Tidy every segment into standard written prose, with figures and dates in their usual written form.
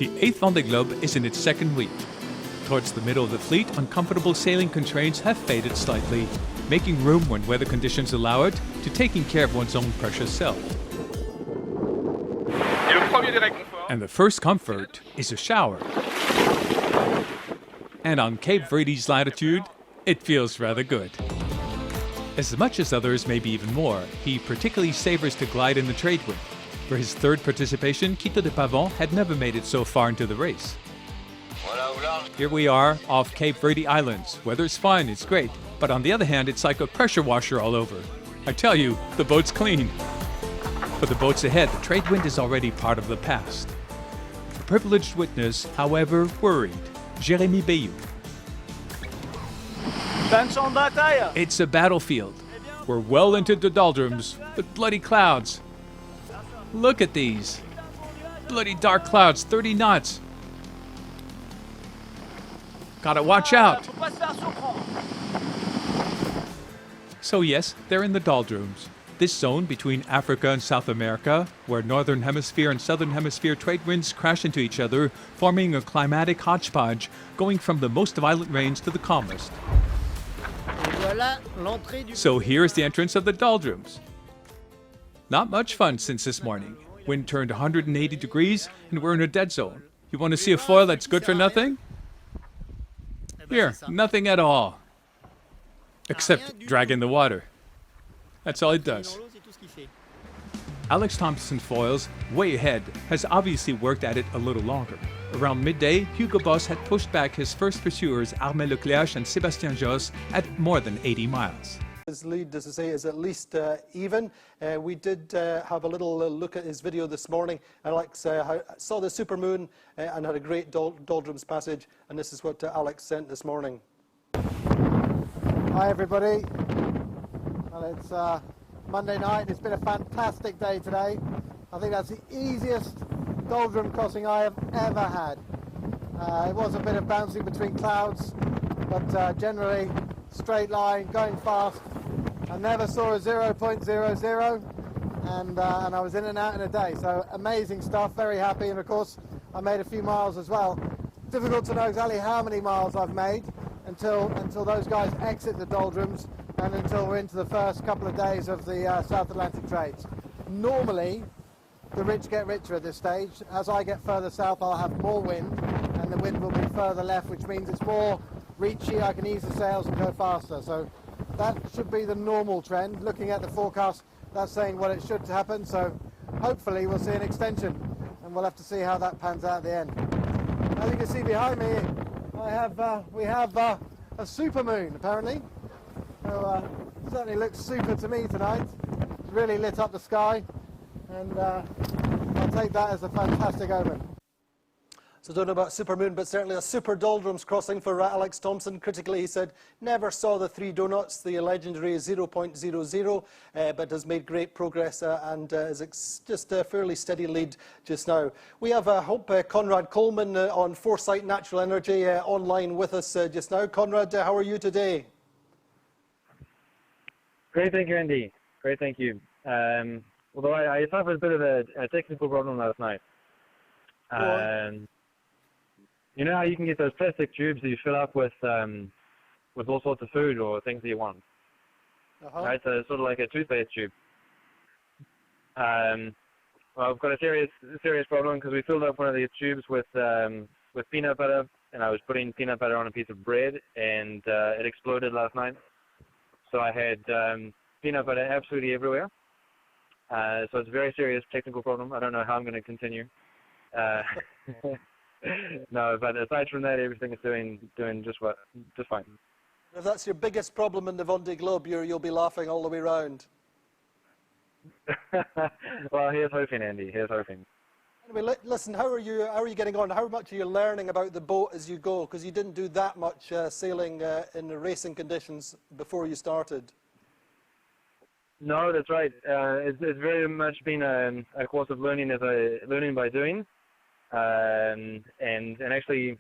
The 8th Vendee Globe is in its second week. Towards the middle of the fleet, uncomfortable sailing constraints have faded slightly, making room when weather conditions allow it to taking care of one's own precious self. And the first comfort is a shower. And on Cape Verde's latitude, it feels rather good. As much as others, maybe even more, he particularly savors to glide in the trade wind. For his third participation, Quito de Pavon had never made it so far into the race. Here we are off Cape Verde Islands. Weather's fine, it's great, but on the other hand, it's like a pressure washer all over. I tell you, the boat's clean. For the boats ahead, the trade wind is already part of the past. A privileged witness, however, worried. Jérémy Bayou. It's a battlefield. We're well into the Doldrums, but bloody clouds. Look at these. Bloody dark clouds, 30 knots. Gotta watch out. So yes, they're in the Doldrums. This zone between Africa and South America, where Northern Hemisphere and Southern Hemisphere trade winds crash into each other, forming a climatic hodgepodge going from the most violent rains to the calmest. So here's the entrance of the Doldrums. Not much fun since this morning. Wind turned 180 degrees and we're in a dead zone. You want to see a foil that's good for nothing? Here, nothing at all. Except drag in the water. That's all it does. Alex Thomson foils, way ahead, has obviously worked at it a little longer. Around midday, Hugo Boss had pushed back his first pursuers Armel Leclerc and Sébastien Josse at more than 80 miles. His lead, as I say, is at least even. We did have a little look at his video this morning. Alex saw the supermoon and had a great Doldrums passage, and this is what Alex sent this morning. Hi everybody. Well, it's Monday night. It's been a fantastic day today. I think that's the easiest Doldrum crossing I have ever had. It was a bit of bouncing between clouds, but generally straight line, going fast. I never saw a 0.00, and I was in and out in a day. So amazing stuff, very happy, and of course I made a few miles as well. Difficult to know exactly how many miles I've made until those guys exit the Doldrums and until we're into the first couple of days of the South Atlantic trades. Normally, the rich get richer at this stage. As I get further south, I'll have more wind, and the wind will be further left, which means it's more reachy, I can ease the sails and go faster. So that should be the normal trend. Looking at the forecast, that's saying what it should happen, so hopefully we'll see an extension, and we'll have to see how that pans out at the end. As you can see behind me, we have a supermoon, apparently. So certainly looks super to me tonight. It's really lit up the sky, and I'll take that as a fantastic omen. So don't know about supermoon, but certainly a super Doldrums crossing for Alex Thomson. Critically, he said, never saw the 3 donuts, the legendary 0.00, but has made great progress and is just a fairly steady lead just now. We have, I hope, Conrad Coleman on Foresight Natural Energy online with us just now. Conrad, how are you today? Great, thank you, Andy. Great, thank you. Although I suffered a bit of a technical problem last night. You know how you can get those plastic tubes that you fill up with all sorts of food or things that you want? Right, so it's sort of like a toothpaste tube. Well, I've got a serious problem because we filled up one of these tubes with peanut butter, and I was putting peanut butter on a piece of bread, and it exploded last night. So I had peanut butter absolutely everywhere. So it's a very serious technical problem. I don't know how I'm going to continue. No, but aside from that, everything is doing just fine. If that's your biggest problem in the Vendee Globe, you'll be laughing all the way round. Well, here's hoping, Andy. Here's hoping. Anyway, listen. How are you getting on? How much are you learning about the boat as you go? Because you didn't do that much sailing in the racing conditions before you started. No, that's right. It's very much been a course of learning by doing. And actually,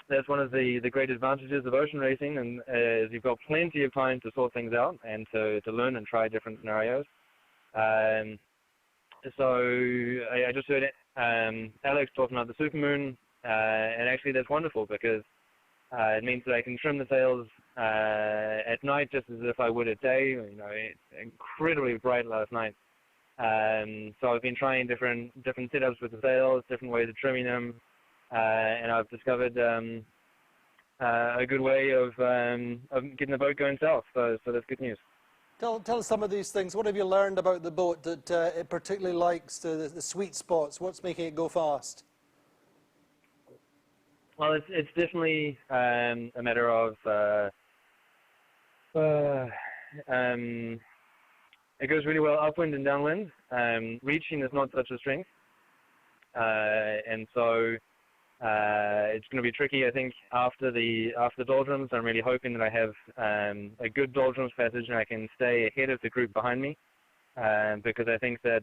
that's one of the great advantages of ocean racing, and is you've got plenty of time to sort things out and to learn and try different scenarios. So I just heard Alex talking about the supermoon, and actually that's wonderful because it means that I can trim the sails at night just as if I would at day. You know, it's incredibly bright last night. So I've been trying different setups with the sails, different ways of trimming them, and I've discovered a good way of getting the boat going south. So that's good news. Tell us some of these things. What have you learned about the boat that it particularly likes, the sweet spots? What's making it go fast? Well, it's definitely a matter of it goes really well upwind and downwind. Reaching is not such a strength, and so it's going to be tricky. I think after the Doldrums, I'm really hoping that I have a good Doldrums passage and I can stay ahead of the group behind me, because I think that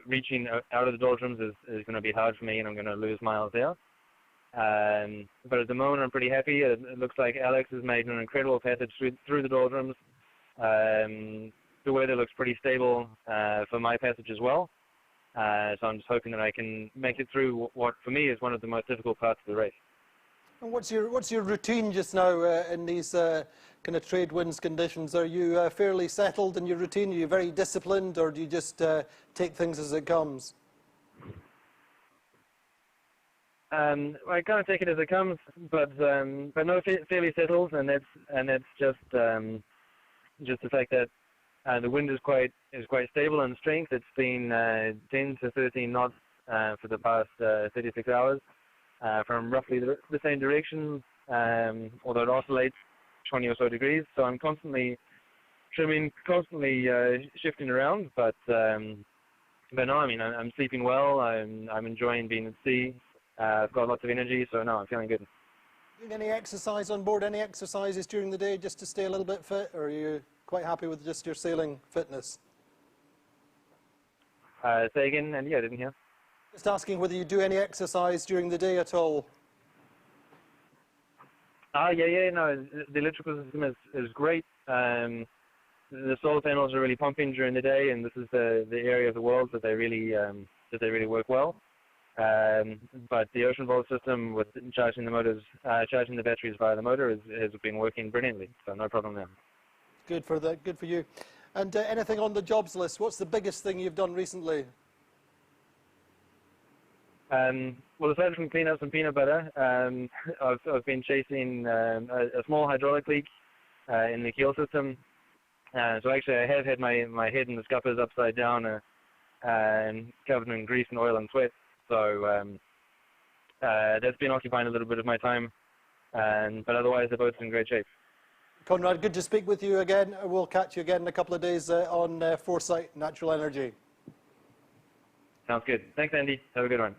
reaching out of the Doldrums is going to be hard for me, and I'm going to lose miles there. But at the moment, I'm pretty happy. It looks like Alex has made an incredible passage through the Doldrums. The weather looks pretty stable for my passage as well. So I'm just hoping that I can make it through what for me is one of the most difficult parts of the race. And what's your routine just now in these kind of trade winds conditions? Are you fairly settled in your routine? Are you very disciplined, or do you just take things as it comes? I kind of take it as it comes, but no, fairly settled, and that's just the fact that the wind is quite stable in strength. It's been 10 to 13 knots for the past 36 hours from roughly the same direction, although it oscillates 20 or so degrees. So I'm constantly trimming, constantly shifting around. But no, I mean I'm sleeping well. I'm enjoying being at sea. I've got lots of energy, so no, I'm feeling good. Doing any exercise on board? Any exercises during the day just to stay a little bit fit, or are you quite happy with just your sailing fitness? Say again, Andy, I didn't hear. Just asking whether you do any exercise during the day at all. Yeah, no, the electrical system is great. The solar panels are really pumping during the day, and this is the area of the world that they really work well. But the ocean volt system with charging the motors, charging the batteries via the motor has been working brilliantly, so no problem there. Good for that. Good for you. And anything on the jobs list? What's the biggest thing you've done recently? Well, aside from clean up some peanut butter, I've been chasing a small hydraulic leak in the keel system. So actually, I have had my head in the scuppers upside down, and covered in grease and oil and sweat. So that's been occupying a little bit of my time, but otherwise the boat's in great shape. Conrad, good to speak with you again. We'll catch you again in a couple of days on Foresight Natural Energy. Sounds good. Thanks, Andy. Have a good one.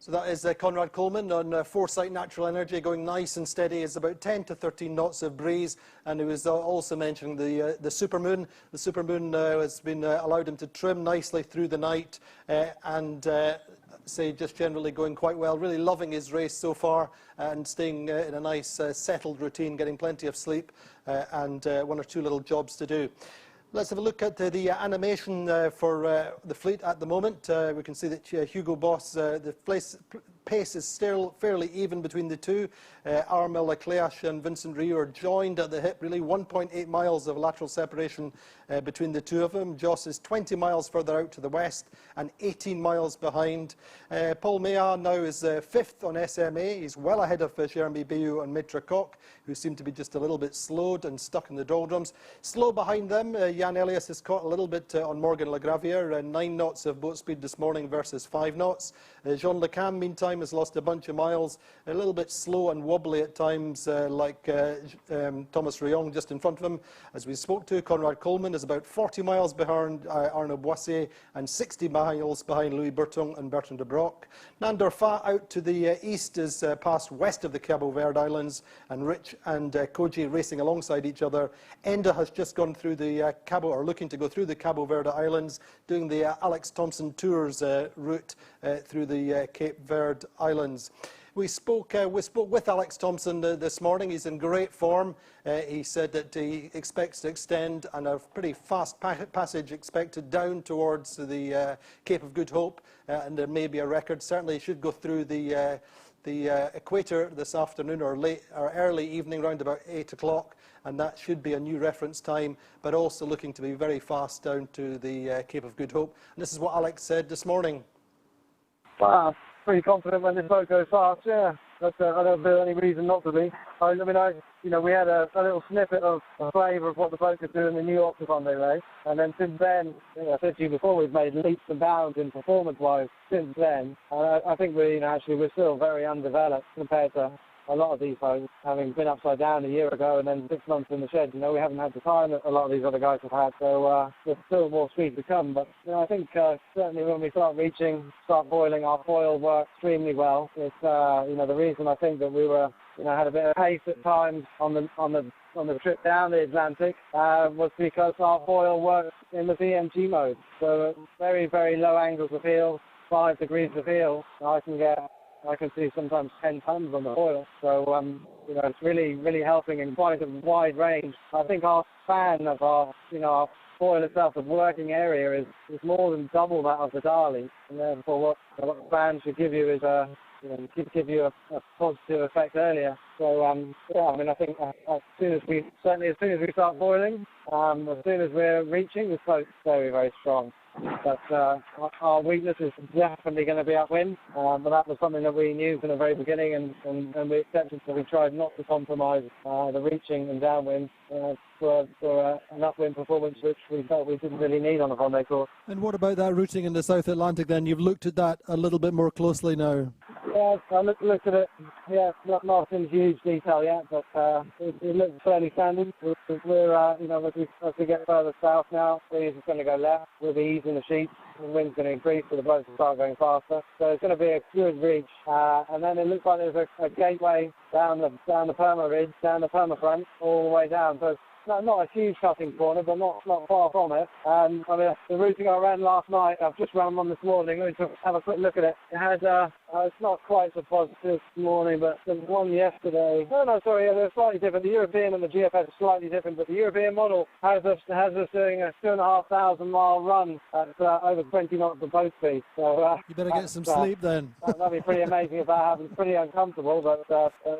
So that is Conrad Coleman on Foresight Natural Energy, going nice and steady. It's about 10 to 13 knots of breeze, and he was also mentioning the supermoon. The supermoon has been allowed him to trim nicely through the night, and say just generally going quite well. Really loving his race so far, and staying in a nice settled routine, getting plenty of sleep, and one or two little jobs to do. Let's have a look at the animation for the fleet at the moment. We can see that Hugo Boss, the pace is still fairly even between the two. Armel Leclerc and Vincent Rio are joined at the hip, really 1.8 miles of lateral separation between the two of them. Joss is 20 miles further out to the west and 18 miles behind. Paul Meillat now is fifth on SMA. He's well ahead of Jeremy Bayou and Maitre Coq, who seem to be just a little bit slowed and stuck in the doldrums. Slow behind them, Jan Elias is caught a little bit on Morgan Le Gravier, 9 knots of boat speed this morning versus 5 knots. Jean Le Cam, meantime, has lost a bunch of miles, a little bit slow and wobbly at times, like Thomas Riong just in front of him. As we spoke to, Conrad Coleman is about 40 miles behind Arnaud Boissier and 60 miles behind Louis Berton and Bertrand de Broc. Nandor Fa out to the east is passed west of the Cabo Verde Islands, and Rich and Koji racing alongside each other. Enda has just gone through the Cabo, or looking to go through the Cabo Verde Islands, doing the Alex Thomson Tours route through the Cape Verde Islands. We spoke with Alex Thomson this morning. He's in great form. He said that he expects to extend and a pretty fast passage expected down towards the Cape of Good Hope, and there may be a record. Certainly, he should go through the Equator this afternoon or early evening, around about 8 o'clock, and that should be a new reference time, but also looking to be very fast down to the Cape of Good Hope. And this is what Alex said this morning. Wow, pretty confident when this boat goes fast, yeah. But I don't feel any reason not to be. We had a little snippet of a flavour of what the boat could do in the New York Vendee race. And then since then, I said to you before, we've made leaps and bounds in performance-wise since then. And I think we're still very undeveloped compared to a lot of these boats, having been upside down a year ago and then 6 months in the shed. We haven't had the time that a lot of these other guys have had, so there's still more speed to come. But I think certainly when we start boiling, our foil works extremely well. It's the reason I think that we were had a bit of pace at times on the trip down the Atlantic was because our foil works in the VMG mode. So very, very low angles of heel, 5 degrees of heel, I can see sometimes 10 tons on the foil. So, it's really, really helping in quite a wide range. I think our span of our foil itself, the working area, is more than double that of the Dali. And therefore, what the span should give you is give you a positive effect earlier. So, I think as soon as we start boiling, as soon as we're reaching, the boat's very, very strong. But our weakness is definitely going to be upwind, but that was something that we knew from the very beginning, and we accepted, so we tried not to compromise the reaching and downwind for an upwind performance, which we felt we didn't really need on a Vendee course. And what about that routing in the South Atlantic then? You've looked at that a little bit more closely now. Yeah, I looked at it. Yeah, not in huge detail yet, but it looks fairly standard. We're as we get further south now, the ease is going to go left. We'll be easing the sheets. The wind's going to increase, so the boats will start going faster. So it's going to be a good reach. And then it looks like there's a gateway down the perma ridge, down the perma front, all the way down. So it's not a huge cutting corner, but not far from it. The routing I ran last night, I've just run one this morning. Let me have a quick look at it. It had, it's not quite so positive this morning, but there was one yesterday. They're slightly different. The European and the GFS are slightly different, but the European model has us doing a 2,500 mile run at over 20 knots of boat speed. So you better get some sleep then. That'd be pretty amazing if that happens. Pretty uncomfortable, but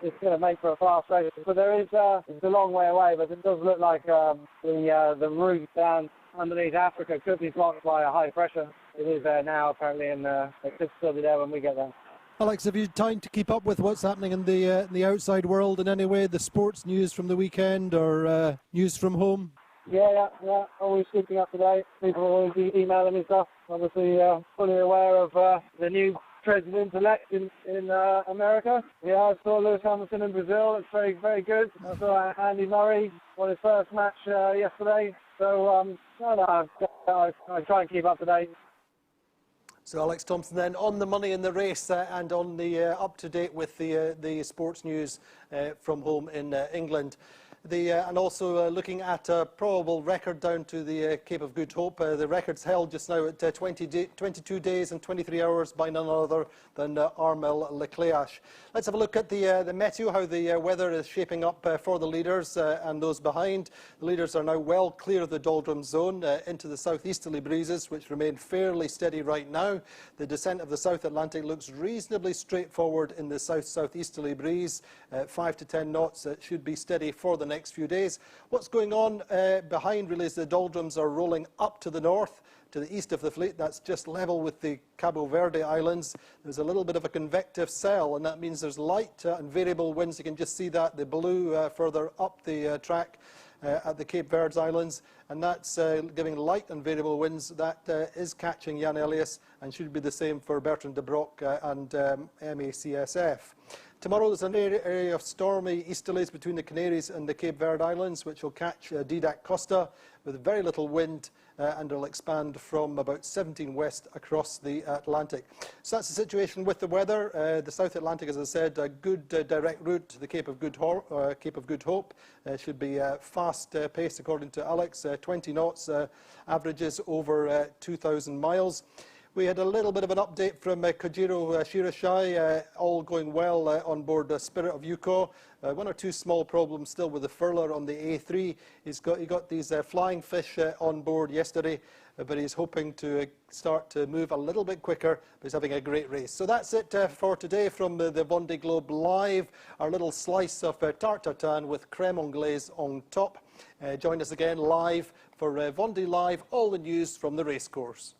it's going to make for a fast race. But it's a long way away, but it does look like the route down underneath Africa could be blocked by a high pressure. It is there now, apparently, and it could still be there when we get there. Alex, have you time to keep up with what's happening in the outside world in any way? The sports news from the weekend or news from home? Yeah. Always keeping up to date. People are always emailing me stuff. Obviously, fully aware of the new president-elect in America. Yeah, I saw Lewis Hamilton in Brazil. It's very, very good. I saw Andy Murray won his first match yesterday. So, I try and keep up to date. So Alex Thomson then on the money in the race and on the up to date with the sports news from home in England. And also looking at a probable record down to the Cape of Good Hope. The record's held just now at 22 days and 23 hours by none other than Armel Leclerc. Let's have a look at the meteo, how the weather is shaping up for the leaders and those behind. The leaders are now well clear of the doldrums zone into the southeasterly breezes, which remain fairly steady right now. The descent of the South Atlantic looks reasonably straightforward in the south-southeasterly breeze. 5 to 10 knots should be steady for the next few days. What's going on behind really is the doldrums are rolling up to the north, to the east of the fleet. That's just level with the Cabo Verde Islands. There's a little bit of a convective cell, and that means there's light and variable winds. You can just see that, the blue further up the track at the Cape Verde Islands, and that's giving light and variable winds. That is catching Jan Elias and should be the same for Bertrand de Brock and MACSF. Tomorrow there's an area of stormy easterlies between the Canaries and the Cape Verde Islands, which will catch Didac Costa with very little wind, and will expand from about 17 west across the Atlantic. So that's the situation with the weather. The South Atlantic, as I said, a good direct route to the Cape of Good Hope. Should be fast paced according to Alex, 20 knots, averages over 2,000 miles. We had a little bit of an update from Kojiro Shirashai, all going well on board Spirit of Yuko. One or two small problems still with the furler on the A3. He got these flying fish on board yesterday, but he's hoping to start to move a little bit quicker, but he's having a great race. So that's it for today from the Vendee Globe Live, our little slice of tarte tatin with crème anglaise on top. Join us again live for Vendee Live, all the news from the racecourse.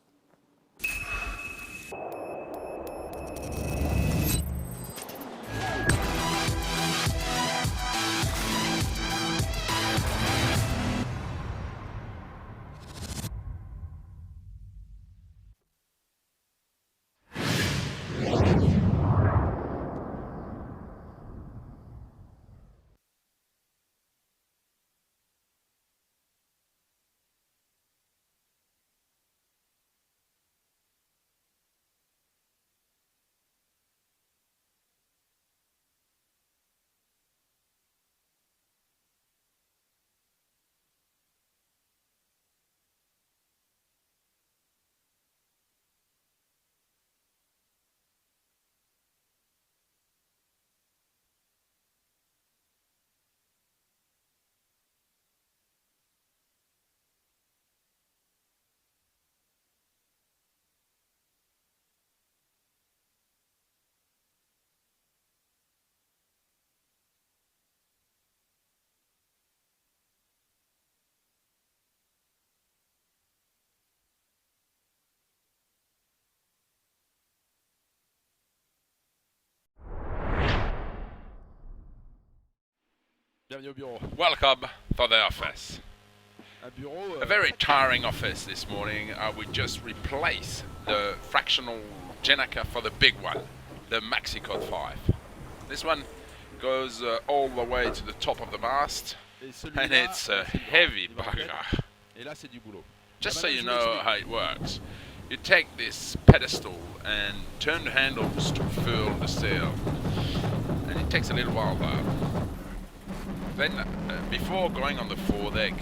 Bienvenue au bureau. Welcome for the office. Un bureau. A very tiring office this morning. We just replaced the fractional Genaka for the big one, the Maxicod 5. This one goes all the way to the top of the mast, and it's a heavy bugger. Et là, c'est du boulot. Just so you know how it works, you take this pedestal and turn the handles to fill the sail, and it takes a little while though. Then, before going on the foredeck,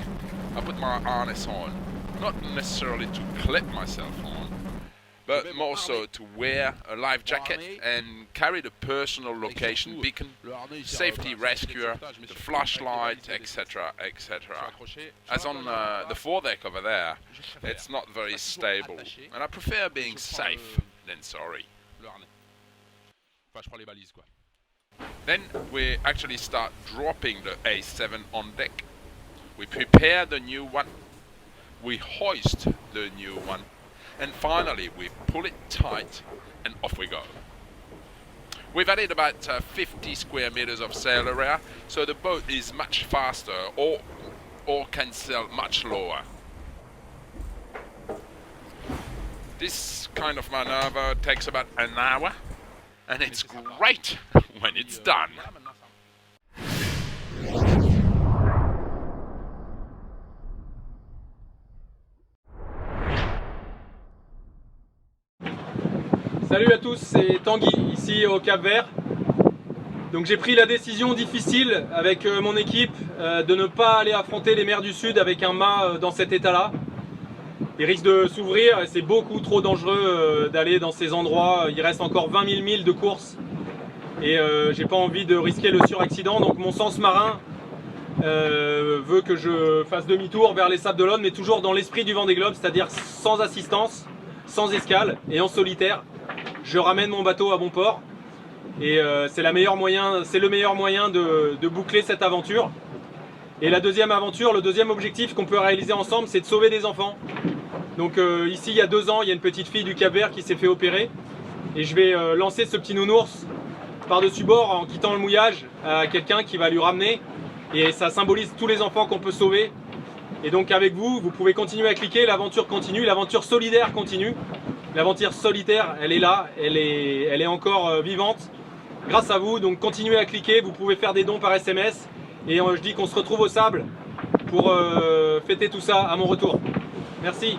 I put my harness on, not necessarily to clip myself on, but more so to wear a life jacket and carry the personal location beacon, safety rescuer, the flashlight, etc., etc. As on the foredeck over there, it's not very stable, and I prefer being safe than sorry. Enfin, je prends les balises, quoi. Then we actually start dropping the A7 on deck. We prepare the new one, we hoist the new one, and finally we pull it tight and off we go. We've added about 50 square meters of sail area, so the boat is much faster or can sail much lower. This kind of maneuver takes about an hour, and it's great when it's done. Salut à tous, c'est Tanguy ici au Cap-Vert. Donc j'ai pris la décision difficile avec mon équipe de ne pas aller affronter les mers du Sud avec un mât dans cet état-là. Il risque de s'ouvrir et c'est beaucoup trop dangereux d'aller dans ces endroits. Il reste encore 20 000 milles de course et j'ai pas envie de risquer le suraccident. Donc mon sens marin veut que je fasse demi-tour vers les Sables d'Olonne, mais toujours dans l'esprit du Vendée Globe, c'est-à-dire sans assistance, sans escale et en solitaire. Je ramène mon bateau à bon port et c'est le meilleur moyen de boucler cette aventure. Et la deuxième aventure, le deuxième objectif qu'on peut réaliser ensemble, c'est de sauver des enfants. Donc ici, il y a 2 ans, il y a une petite fille du Cap-Vert qui s'est fait opérer. Et je vais lancer ce petit nounours par-dessus bord en quittant le mouillage à quelqu'un qui va lui ramener. Et ça symbolise tous les enfants qu'on peut sauver. Et donc avec vous, vous pouvez continuer à cliquer, l'aventure continue, l'aventure solidaire continue. L'aventure solitaire, elle est là, elle est encore vivante. Grâce à vous, donc continuez à cliquer, vous pouvez faire des dons par SMS. Et je dis qu'on se retrouve au sable pour fêter tout ça à mon retour. Merci.